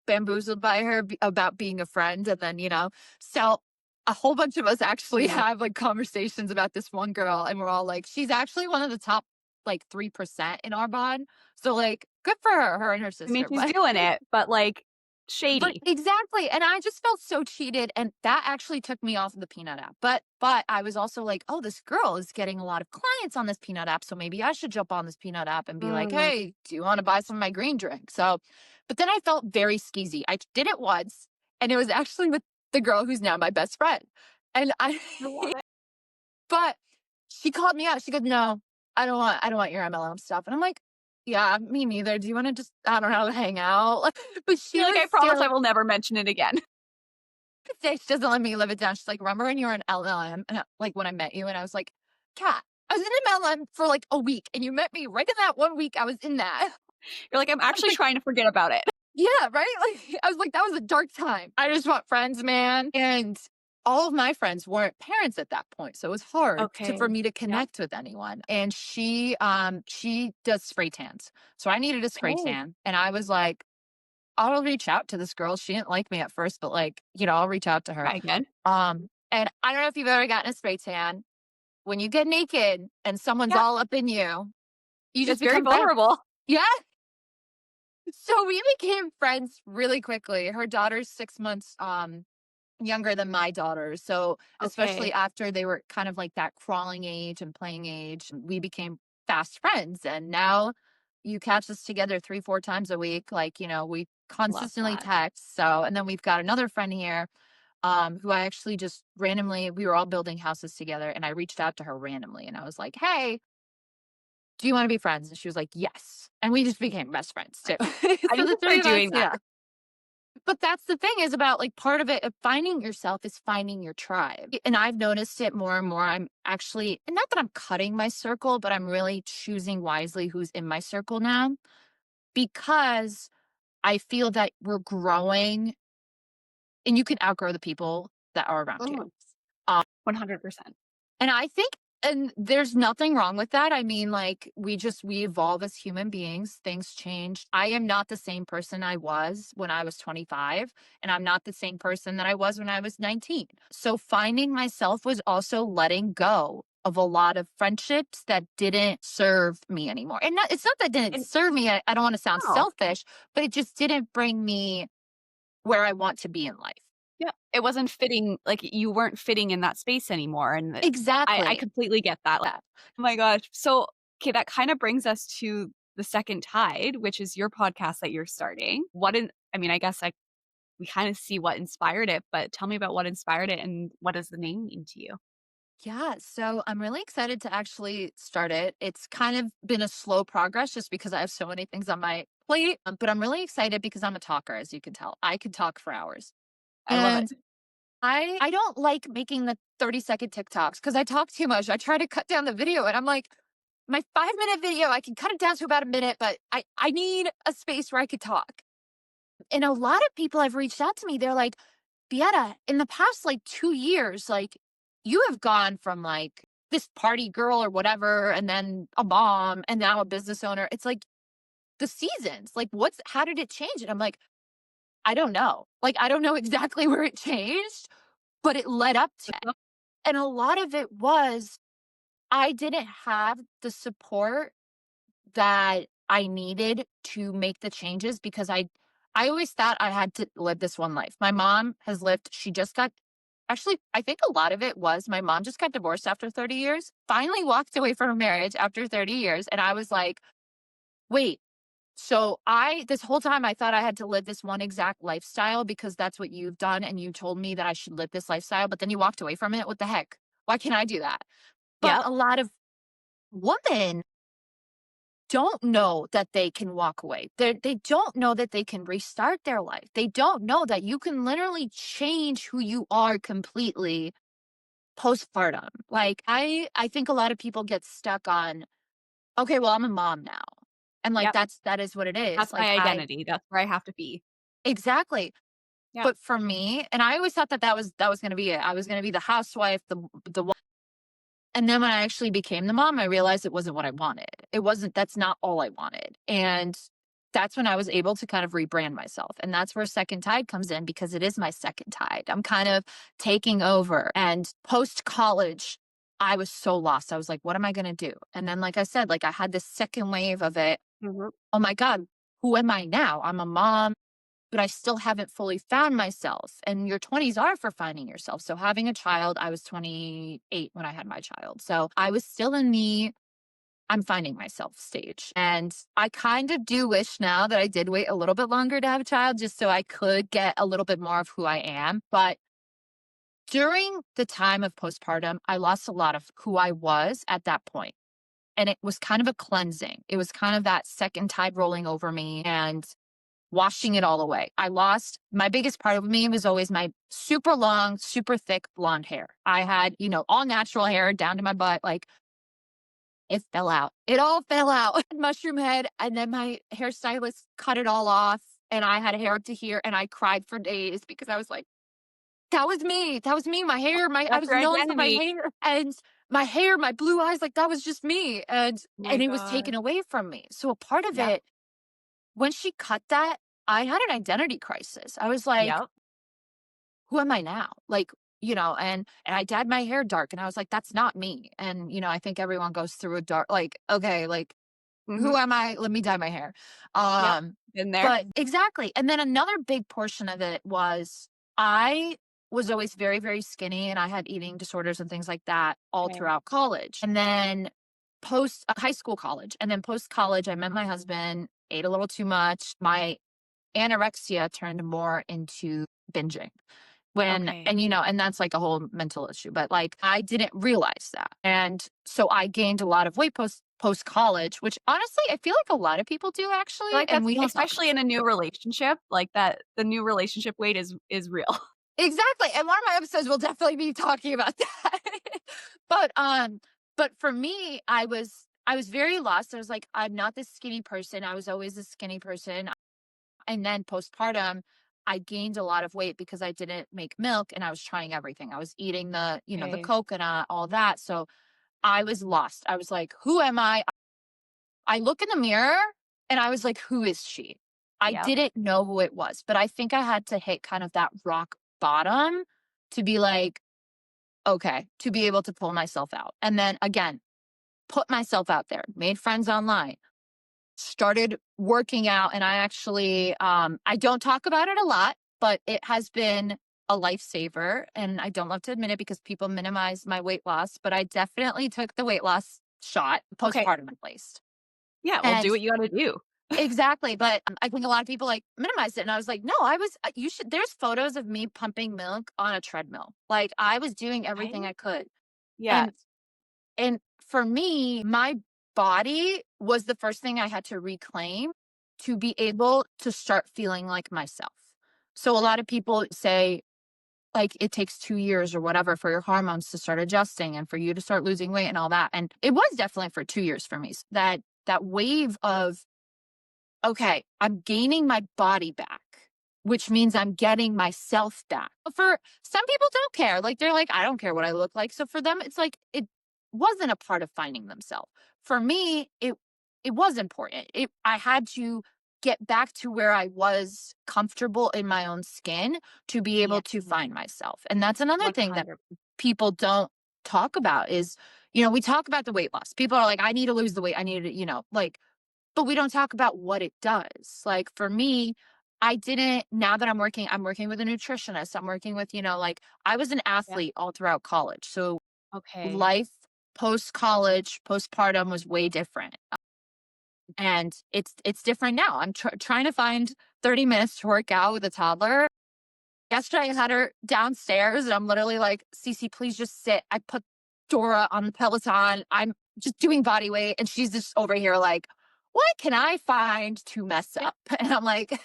bamboozled by her about being a friend. And then, so a whole bunch of us actually Cute. have like conversations about this one girl. And we're all like, she's actually one of the top like 3% in our bond. So, like, good for her and her I mean, sister. she's But doing it, but, like, But shady. exactly, and I just felt so cheated, and that actually took me off of the Peanut app. But I was also like, "Oh, this girl is getting a lot of clients on this Peanut app, so maybe I should jump on this Peanut app and be like, Mm. hey, do you wanna buy some of my green drink?" So, but then I felt very skeezy. I did it once, and it was actually with the girl who's now my best friend, and I I love it. but she called me out. She goes, "No, I don't want your MLM stuff." And I'm like, "Yeah, me neither. Do you wanna just, I don't know, hang out?" But she You're like, was "I promise I still will never mention it again." say she doesn't let me live it down. She's like, "Remember when you were in LLM?" And like when I met you, and I was like, "Cat, I was in MLM for like a week, and you met me right in that 1 week I was in that." You're like, "I'm I was actually like, trying to forget about it." "Yeah, right." Like I was like, "That was a dark time. I just want friends, man." And all of my friends weren't parents at that point, so it was hard for Okay. me to Yep. connect with anyone. And she does spray tans, so I needed a spray Okay. tan, and I was like, I'll reach out to this girl. She didn't like me at first, but like, I'll reach out to her. Try again. And I don't know if you've ever gotten a spray tan. When you get naked and someone's Yeah, all up in you, you just it's very become friends. vulnerable. Yeah. So we became friends really quickly. Her daughter's 6 months younger than my daughter. So especially Okay. after they were kind of like that crawling age and playing age, we became fast friends. And now you catch us together 3, 4 times a week. Like, we Love consistently that. text. So, and then we've got another friend here, who I actually just randomly, we were all building houses together, and I reached out to her randomly and I was like, hey, do you want to be friends? And she was like, yes. And we just became best friends too. I So need the to three start of us, doing that. yeah. But that's the thing is about like part of it of finding yourself is finding your tribe. And I've noticed it more and more. I'm actually, and not that I'm cutting my circle, but I'm really choosing wisely who's in my circle now because I feel that we're growing and you can outgrow the people that are around you. Mm, Um, 100%. And I think, and there's nothing wrong with that. I mean, like, we evolve as human beings, things change. I am not the same person I was when I was 25, and I'm not the same person that I was when I was 19. So finding myself was also letting go of a lot of friendships that didn't serve me anymore. And it's not that it didn't And serve me. I don't want to sound no. selfish, but it just didn't bring me where I want to be in life. Yeah. It wasn't fitting, like, you weren't fitting in that space anymore, and I Exactly. completely get that. Like, Yeah. oh my gosh. So, okay, that kinda brings us to the second tide, which is your podcast that you're starting. I mean, I guess, like, we kinda see what inspired it, but tell me about what inspired it and what does the name mean to you? Yeah, so I'm really excited to actually start it. It's kind of been a slow progress just because I have so many things on my plate, but I'm really excited because I'm a talker, as you can tell. I could talk for hours. I love it. And I don't like making the 30-second TikToks because I talk too much. I try to cut down the video and I'm like, my 5-minute video, I can cut it down to about a minute, but I need a space where I could talk. And a lot of people have reached out to me. They're like, Beata, in the past like 2 years, like you have gone from like this party girl or whatever, and then a mom, and now a business owner. It's like the seasons, like how did it change? And I'm like, I don't know. Like, I don't know exactly where it changed, but it led up to it. And a lot of it was I didn't have the support that I needed to make the changes because I always thought I had to live this one life. My mom has lived, she just got, actually, I think a lot of it was my mom just got divorced after 30 years, finally walked away from a marriage after 30 years. And I was like, wait, so this whole time I thought I had to live this one exact lifestyle because that's what you've done and you told me that I should live this lifestyle, but then you walked away from it. What the heck? Why can't I do that? But Yep. a lot of women don't know that they can walk away. They don't know that they can restart their life. They don't know that you can literally change who you are completely postpartum. Like I think a lot of people get stuck on, okay, well, I'm a mom now. And like Yep. that is what it is. That's Like my I identity. That's where I have to be. exactly. Yep. But for me, and I always thought that that was going to be it. I was going to be the housewife, the and then when I actually became the mom, I realized it wasn't what I wanted. It wasn't, that's not all I wanted. And that's when I was able to kind of rebrand myself. And that's where Second Tide comes in because it is my second tide. I'm kind of taking over. And post college, I was so lost. I was like, what am I going to do? And then, like I said, like I had this second wave of it. Mhm. Oh my God, who am I now? I'm a mom, but I still haven't fully found myself. And your 20s are for finding yourself. So having a child, I was 28 when I had my child. So I was still in the I'm finding myself stage. And I kind of do wish now that I did wait a little bit longer to have a child just so I could get a little bit more of who I am. But during the time of postpartum, I lost a lot of who I was at that point. And it was kind of a cleansing. It was kind of that second tide rolling over me and washing it all away. I lost my biggest part of me was always my super long, super thick blonde hair. I had, all natural hair down to my butt. Like it fell out. It all fell out. Mushroom head. And then my hairstylist cut it all off. And I had hair up to here. And I cried for days because I was like, that was me. That was me. My hair, I That's was your known for my identity. hair and my hair, my blue eyes, like that was just me. And Oh my and it was taken god. away from me. So a part of Yep. it, when she cut that, I had an identity crisis. I was like, Yep. who am I now? Like, and I dyed my hair dark and I was like, that's not me. And, I think everyone goes through a dark, like, okay, like, who Mhm. am I? Let me dye my hair. Yep. Been there. But exactly. And then another big portion of it was I was always very, very skinny and I had eating disorders and things like that all Okay. throughout college. And then post high school, college, and then post college, I met my husband, ate a little too much. My anorexia turned more into binging Okay. and that's like a whole mental issue, but like I didn't realize that. And so I gained a lot of weight post college, which honestly I feel like a lot of people do I feel actually, like and that's we don't talk especially about in a it. new relationship, like that the new relationship weight is real. Exactly. And one of my episodes will definitely be talking about that. but but for me, I was very lost. I was like, I'm not this skinny person. I was always a skinny person. And then postpartum, I gained a lot of weight because I didn't make milk and I was trying everything. I was eating the Okay. coconut, all that. So I was lost. I was like, who am I? I look in the mirror and I was like, who is she? I Yep. didn't know who it was, but I think I had to hit kind of that rock bottom to be like, okay, to be able to pull myself out. And then again, put myself out there, made friends online, started working out. And I actually, I don't talk about it a lot, but it has been a lifesaver. And I don't love to admit it because people minimize my weight loss, but I definitely took the weight loss shot Okay. postpartum at least. Yeah, well, do And what you gotta do. exactly, but I think a lot of people, like, minimize it, and I was like, "No, you should." There's photos of me pumping milk on a treadmill. Like, I was doing everything Right? I could, Yeah. and for me, my body was the first thing I had to reclaim to be able to start feeling like myself. So a lot of people say, like, it takes 2 years or whatever for your hormones to start adjusting and for you to start losing weight and all that, and it was definitely for 2 years for me. That wave of okay, I'm gaining my body back, which means I'm getting myself back. For some people don't care. Like they're like, I don't care what I look like. So for them, it's like it wasn't a part of finding themselves. For me, it was important. I had to get back to where I was comfortable in my own skin to be Yeah. able to find myself. And that's another thing that 100. people don't talk about is, we talk about the weight loss. People are like, I need to lose the weight. I need to, like but we don't talk about what it does. Like for me, now that I'm working with a nutritionist. I'm working with, like I was an Yeah. athlete all throughout college. So Okay. life post college, postpartum was way different. And it's different now. I'm trying to find 30 minutes to work out with a toddler. Yesterday, I had her downstairs, and I'm literally like, Cece, please just sit. I put Dora on the Peloton. I'm just doing body weight. And she's just over here like, what can I find to mess Yeah. up? And I'm like,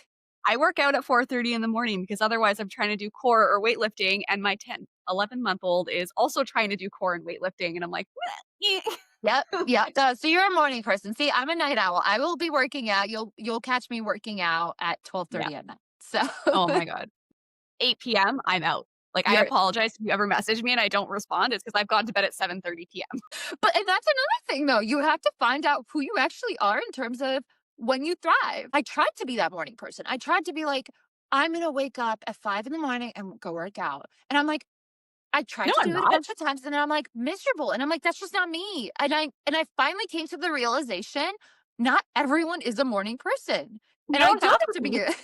I work out at 4:30 in the morning because otherwise I'm trying to do core or weightlifting, and my 11-month-old is also trying to do core and weightlifting, and I'm like, "Meh, eh." yep, yep. So you're a morning person. See, I'm a night owl. I will be working out. You'll catch me working out at Yeah. 12:30 at night. So Oh my God. 8 PM, I'm out. Like, I you're apologize if you ever message me and I don't respond. It's because I've gone to bed at 7:30 PM. But and that's another thing though. You have to find out who you actually are in terms of when you thrive. I tried to be that morning person. I tried to be like, I'm gonna wake up at 5 in the morning and go work out. And I'm like, I tried No, to I'm do it a not. bunch of times and then I'm like miserable. And I'm like, that's just not me. And I finally came to the realization, not everyone is a morning person. You And I don't don't have have to to be be. it.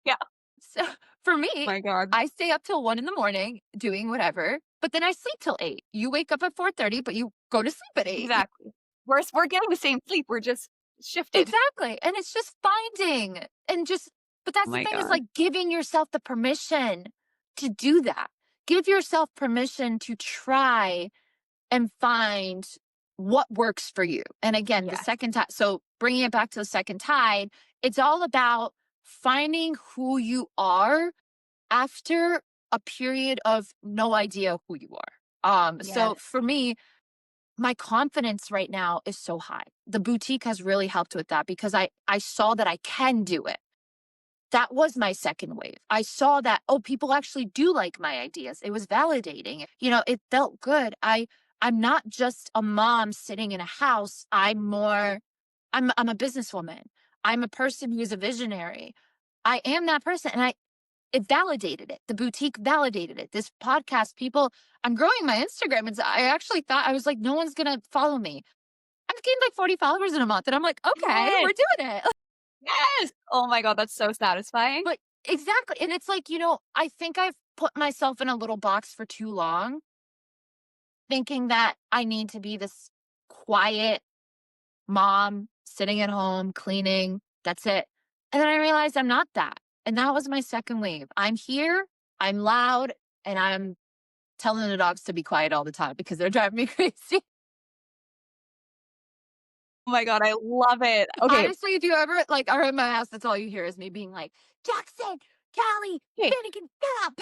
Yeah. So for me, My God. I stay up till 1 in the morning doing whatever, but then I sleep till 8. You wake up at 4:30, but you go to sleep at 8. Exactly. We're getting the same sleep, we're just shifted. Exactly, and it's just finding and just but Oh that's the my thing is, God. like, giving yourself the permission to do that. Give yourself permission to try and find what works for you. And again, the Yes. second time so bringing it back to the second tide, it's all about finding who you are after a period of no idea who you are. So Yes. for me, my confidence right now is so high. The boutique has really helped with that because I saw that I can do it. That was my second wave. I saw that, oh, people actually do like my ideas. It was validating. It felt good. I'm not just a mom sitting in a house. I'm a businesswoman. I'm a person who's a visionary. I am that person. And it validated it. The boutique validated it. This podcast, I'm growing my Instagram. I actually thought, I was like, no one's going to follow me. I've gained like 40 followers in a month. And I'm like, okay, Yes. we're doing it. Yes. Oh my God, that's so satisfying. But exactly. And it's like, I think I've put myself in a little box for too long, thinking that I need to be this quiet mom sitting at home, cleaning. That's it. And then I realized I'm not that. And that was my second wave. I'm here, I'm loud, and I'm telling the dogs to be quiet all the time because they're driving me crazy. Oh my God, I love it. Okay, Honestly, if you ever like are in my house, that's all you hear is me being like, Jackson, Callie, okay. Finnegan, get up.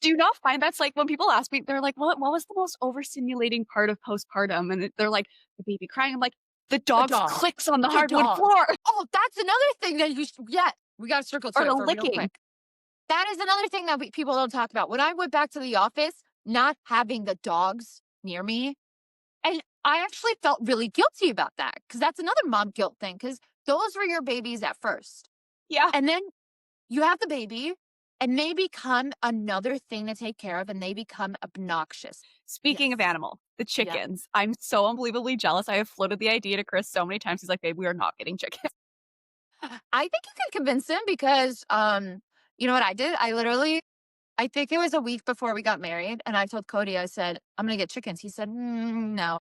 Do you not find that's like when people ask me, they're like, what was the most overstimulating part of postpartum? And they're like, the baby crying. I'm like, the The dog's dog. clicks on the The hardwood dog. floor Oh, that's another thing that yeah, we got to circle to or it the for real licking. quick. That is another thing that people don't talk about. When I went back to the office, not having the dogs near me, and I actually felt really guilty about that because that's another mom guilt thing because those were your babies at first. Yeah. And then you have the baby and they become another thing to take care of and they become obnoxious. Speaking of Yes. animal, the Yeah. chickens. I'm so unbelievably jealous. I have floated the idea to Chris so many times. He's like, babe, we are not getting chickens. I think you can convince him because you know what I did? I think it was a week before we got married and I told Cody, I said, I'm gonna get chickens. He said, no.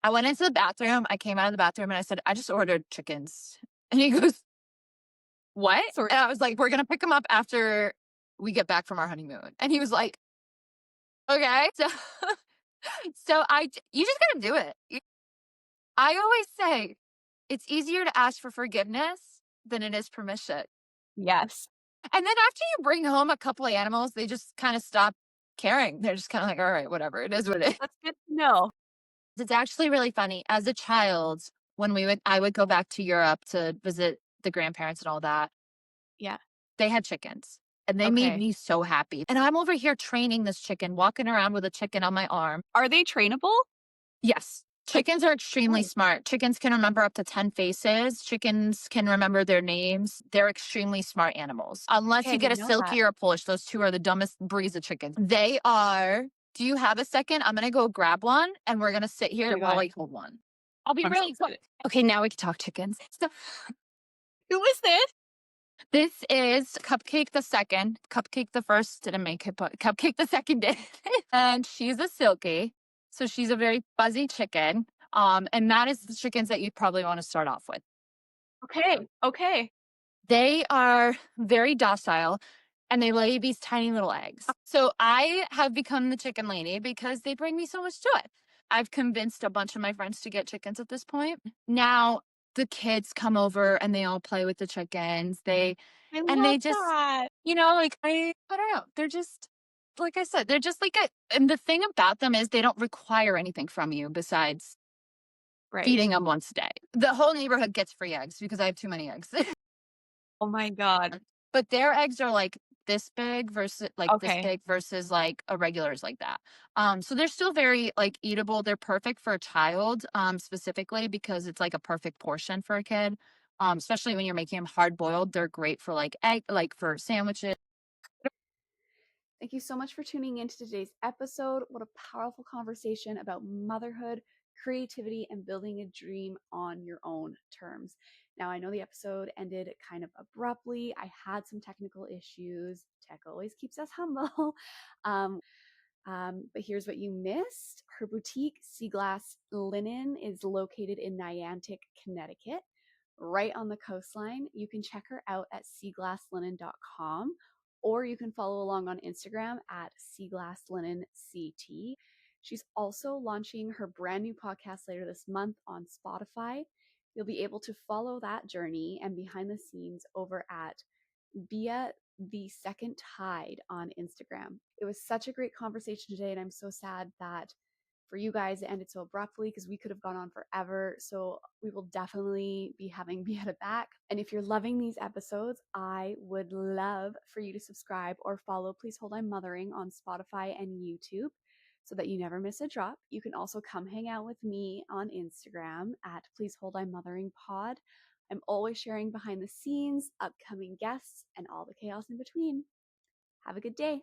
I went into the bathroom. I came out of the bathroom and I said, I just ordered chickens. And he goes, what? So And I was like, we're going to pick them up after we get back from our honeymoon. And he was like, okay. You just got to do it. I always say it's easier to ask for forgiveness than it is permission. yes. And then after you bring home a couple of animals, they just kind of stop caring. They're just kind of like, all right, whatever. It is what it is. That's good to know. It's actually really funny. As a child, I would go back to Europe to visit the grandparents and all that. Yeah. They had chickens and they made Okay. me so happy. And I'm over here training this chicken, walking around with a chicken on my arm. Are they trainable? Yes. Like, Chickens are extremely oh, smart. Chickens can remember up to 10 faces. Chickens can remember their names. They're extremely smart animals. Unless okay, I you get a didn't know that. silky or a Polish, those two are the dumbest breeds of chickens. They are. Do you have a second? I'm going to go grab one and we're going to sit Oh here my while God. I hold one. I'll be I'm so really quick. excited. Okay, now we can talk chickens. So Who is this? this is Cupcake the second. Cupcake the first didn't make it, but Cupcake the second did. And she's a silky. So she's a very fuzzy chicken. And that is the chickens that you probably want to start off with. Okay. Okay. They are very docile and they lay these tiny little eggs. So I have become the chicken lady because they bring me so much joy. I've convinced a bunch of my friends to get chickens at this point. Now the kids come over and they all play with the chickens. I They love just, that. like I don't know. They're just like I said, they're just like and the thing about them is they don't require anything from you besides Right. feeding them once a day. The whole neighborhood gets free eggs because I have too many eggs. Oh my God. But their eggs are like this Okay. big versus like a regulars like that. So they're still very like eatable. They're perfect for a child, specifically because it's like a perfect portion for a kid. Especially when you're making them hard boiled, they're great for like egg, like for sandwiches. Thank you so much for tuning into today's episode. What a powerful conversation about motherhood, creativity, and building a dream on your own terms. Now, I know the episode ended kind of abruptly. I had some technical issues. Tech always keeps us humble. But here's what you missed. Her boutique, Sea Glass Linen, is located in Niantic, Connecticut, right on the coastline. You can check her out at seaglasslinen.com, or you can follow along on Instagram at seaglasslinenct. She's also launching her brand new podcast later this month on Spotify. You'll be able to follow that journey and behind the scenes over at Beata the Second Tide on Instagram. It was such a great conversation today, and I'm so sad that for you guys it ended so abruptly because we could have gone on forever. So we will definitely be having Beata back. And if you're loving these episodes, I would love for you to subscribe or follow Please Hold I'm Mothering on Spotify and YouTube so that you never miss a drop. You can also come hang out with me on Instagram at Please Hold I'm Mothering Pod. I'm always sharing behind the scenes, upcoming guests, and all the chaos in between. Have a good day.